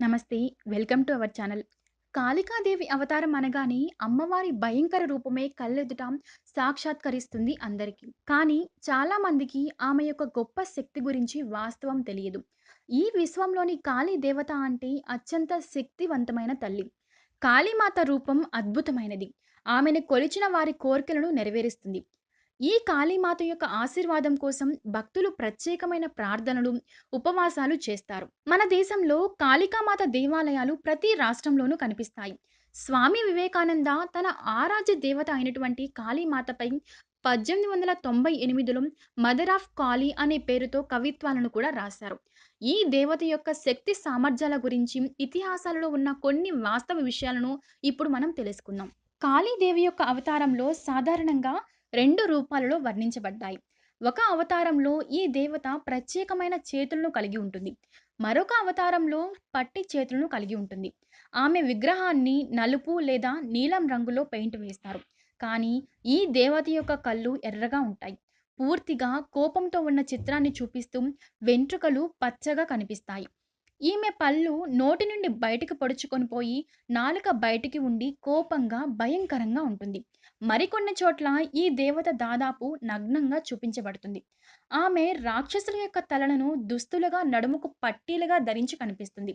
నమస్తే. Welcome to our channel. Kalikadevi అవతారం అనగానే అమ్మవారి భయంకర రూపమే కళ్ళెదుట సాక్షాత్కరిస్తుంది అందరికీ. కానీ చాలా మందికి ఆమె యొక్క గొప్ప శక్తి గురించి వాస్తవం తెలియదు. ఈ విశ్వంలోని కాళీ దేవత అంటే అత్యంత శక్తివంతమైన తల్లి. కాళీమాత రూపం అద్భుతమైనది. ఆమెను కొలిచిన వారి కోరికలను నెరవేరుస్తుంది. ఈ కాళీమాత యొక్క ఆశీర్వాదం కోసం భక్తులు ప్రత్యేకమైన ప్రార్థనలు, ఉపవాసాలు చేస్తారు. మన దేశంలో కాళికామాత దేవాలయాలు ప్రతి రాష్ట్రంలోనూ కనిపిస్తాయి. స్వామి వివేకానంద తన ఆరాధ్య దేవత అయినటువంటి కాళీమాతపై 1898లో 'మదర్ ఆఫ్ కాళీ' అనే పేరుతో కవిత్వాలను కూడా రాశారు. ఈ దేవత యొక్క శక్తి సామర్థ్యాల గురించి ఇతిహాసాలలో ఉన్న కొన్ని వాస్తవ విషయాలను ఇప్పుడు మనం తెలుసుకుందాం. కాళీదేవి యొక్క అవతారంలో సాధారణంగా 2 రూపాలలో వర్ణించబడ్డాయి. ఒక అవతారంలో ఈ దేవత ప్రత్యేకమైన చేతులను కలిగి ఉంటుంది. మరొక అవతారంలో పట్టి చేతులను కలిగి ఉంటుంది. ఆమె విగ్రహాన్ని నలుపు లేదా నీలం రంగులో పెయింట్ వేస్తారు. కానీ ఈ దేవత యొక్క కళ్ళు ఎర్రగా ఉంటాయి. పూర్తిగా కోపంతో ఉన్న చిత్రాన్ని చూపిస్తూ వెంట్రుకలు పచ్చగా కనిపిస్తాయి. ఈమె పళ్ళు నోటి నుండి బయటికి పొడుచుకొని పోయి నాలుక బయటికి ఉండి కోపంగా భయంకరంగా ఉంటుంది. మరికొన్ని చోట్ల ఈ దేవత దాదాపు నగ్నంగా చూపించబడుతుంది. ఆమె రాక్షసుల యొక్క తలలను దుస్తులుగా నడుముకు పట్టీలుగా ధరించి కనిపిస్తుంది.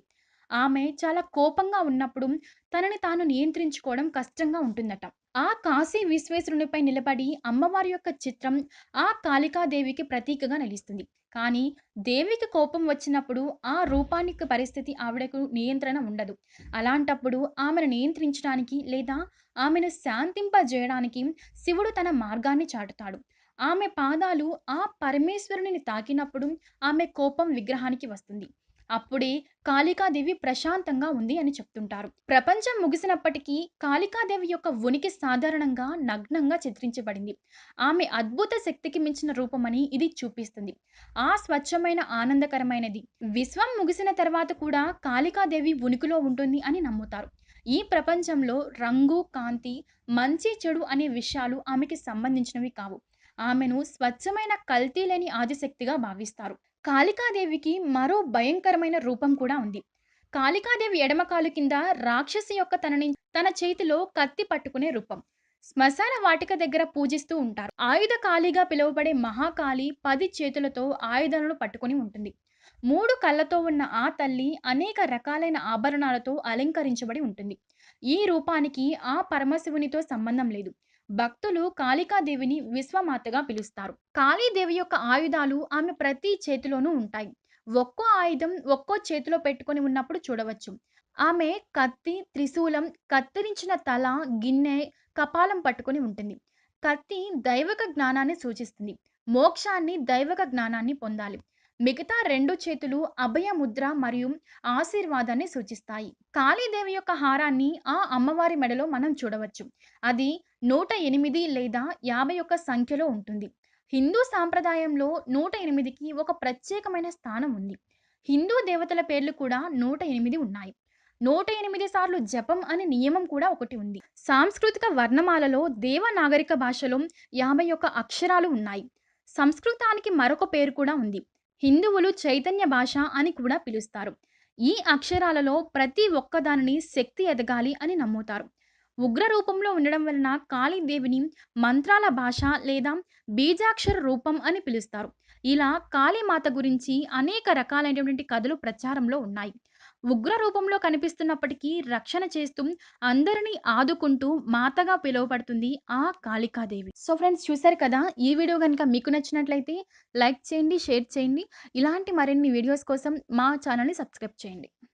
ఆమె చాలా కోపంగా ఉన్నప్పుడు తనని తాను నియంత్రించుకోవడం కష్టంగా ఉంటుందట. ఆ కాశీ విశ్వేశ్వరునిపై నిలబడి అమ్మవారి యొక్క చిత్రం ఆ కాళికాదేవికి ప్రతీకగా నిలుస్తుంది. కానీ దేవికి కోపం వచ్చినప్పుడు ఆ రూపానికి పరిస్థితి ఆవిడకు నియంత్రణ ఉండదు. అలాంటప్పుడు ఆమెను నియంత్రించడానికి లేదా ఆమెను శాంతింపజేయడానికి శివుడు తన మార్గాన్ని చాటుతాడు. ఆమె పాదాలు ఆ పరమేశ్వరునిని తాకినప్పుడు ఆమె కోపం విగ్రహానికి వస్తుంది. అప్పుడే కాళికాదేవి ప్రశాంతంగా ఉంది అని చెప్తుంటారు. ప్రపంచం ముగిసినప్పటికీ కాళికాదేవి యొక్క ఉనికి సాధారణంగా నగ్నంగా చిత్రించబడింది. ఆమె అద్భుత శక్తికి మించిన రూపమని ఇది చూపిస్తుంది. ఆ స్వచ్ఛమైన ఆనందకరమైనది. విశ్వం ముగిసిన తర్వాత కూడా కాళికాదేవి ఉనికిలో ఉంటుంది అని నమ్ముతారు. ఈ ప్రపంచంలో రంగు, కాంతి, మంచి, చెడు అనే విషయాలు ఆమెకి సంబంధించినవి కావు. ఆమెను స్వచ్ఛమైన కల్తీ లేని ఆదిశక్తిగా భావిస్తారు. కాళికాదేవికి మరో భయంకరమైన రూపం కూడా ఉంది. కాళికాదేవి ఎడమ కాలు కింద రాక్షసి యొక్క తన చేతిలో కత్తి పట్టుకునే రూపం. శ్మశాన వాటిక దగ్గర పూజిస్తూ ఉంటారు. ఆయుధ కాళిగా పిలువబడే మహాకాళి 10 చేతులతో ఆయుధాలను పట్టుకొని ఉంటుంది. 3 కళ్ళతో ఉన్న ఆ తల్లి అనేక రకాలైన ఆభరణాలతో అలంకరించబడి ఉంటుంది. ఈ రూపానికి ఆ పరమశివునితో సంబంధం లేదు. భక్తులు కాళికాదేవిని విశ్వమాతగా పిలుస్తారు. కాళీదేవి యొక్క ఆయుధాలు ఆమె ప్రతి చేతిలోనూ ఉంటాయి. ఒక్కో ఆయుధం ఒక్కో చేతిలో పెట్టుకొని ఉన్నప్పుడు చూడవచ్చు. ఆమె కత్తి, త్రిశూలం, కత్తిరించిన తల, గిన్నె, కపాలం పట్టుకొని ఉంటుంది. కత్తి దైవక జ్ఞానాన్ని సూచిస్తుంది. మోక్షాన్ని, దైవక జ్ఞానాన్ని పొందాలి. మిగతా 2 చేతులు అభయ ముద్ర మరియు ఆశీర్వాదాన్ని సూచిస్తాయి. కాళీదేవి యొక్క హారాన్ని ఆ అమ్మవారి మెడలో మనం చూడవచ్చు. అది 108 లేదా 51 సంఖ్యలో ఉంటుంది. హిందూ సాంప్రదాయంలో 108కి ఒక ప్రత్యేకమైన స్థానం ఉంది. హిందూ దేవతల పేర్లు కూడా 108 ఉన్నాయి. 108 సార్లు జపం అనే నియమం కూడా ఒకటి ఉంది. సాంస్కృతిక వర్ణమాలలో దేవనాగరిక భాషలో 51 అక్షరాలు ఉన్నాయి. సంస్కృతానికి మరొక పేరు కూడా ఉంది. హిందువులు చైతన్య భాష అని కూడా పిలుస్తారు. ఈ అక్షరాలలో ప్రతి ఒక్కదానిని శక్తి ఎదగాలి అని నమ్ముతారు. ఉగ్ర రూపంలో ఉండడం వలన కాళీదేవిని మంత్రాల భాష లేదా బీజాక్షర రూపం అని పిలుస్తారు. ఇలా కాళీమాత గురించి అనేక రకాలైనటువంటి కథలు ప్రచారంలో ఉన్నాయి. ఉగ్ర రూపంలో కనిపిస్తున్నప్పటికీ రక్షణ చేస్తూ అందరినీ ఆదుకుంటూ మాతగా పిలువబడుతుంది ఆ కాళికాదేవి. సో ఫ్రెండ్స్, చూసారు కదా, ఈ వీడియో కనుక మీకు నచ్చినట్లయితే లైక్ చేయండి, షేర్ చేయండి. ఇలాంటి మరిన్ని వీడియోస్ కోసం మా ఛానల్ని సబ్స్క్రైబ్ చేయండి.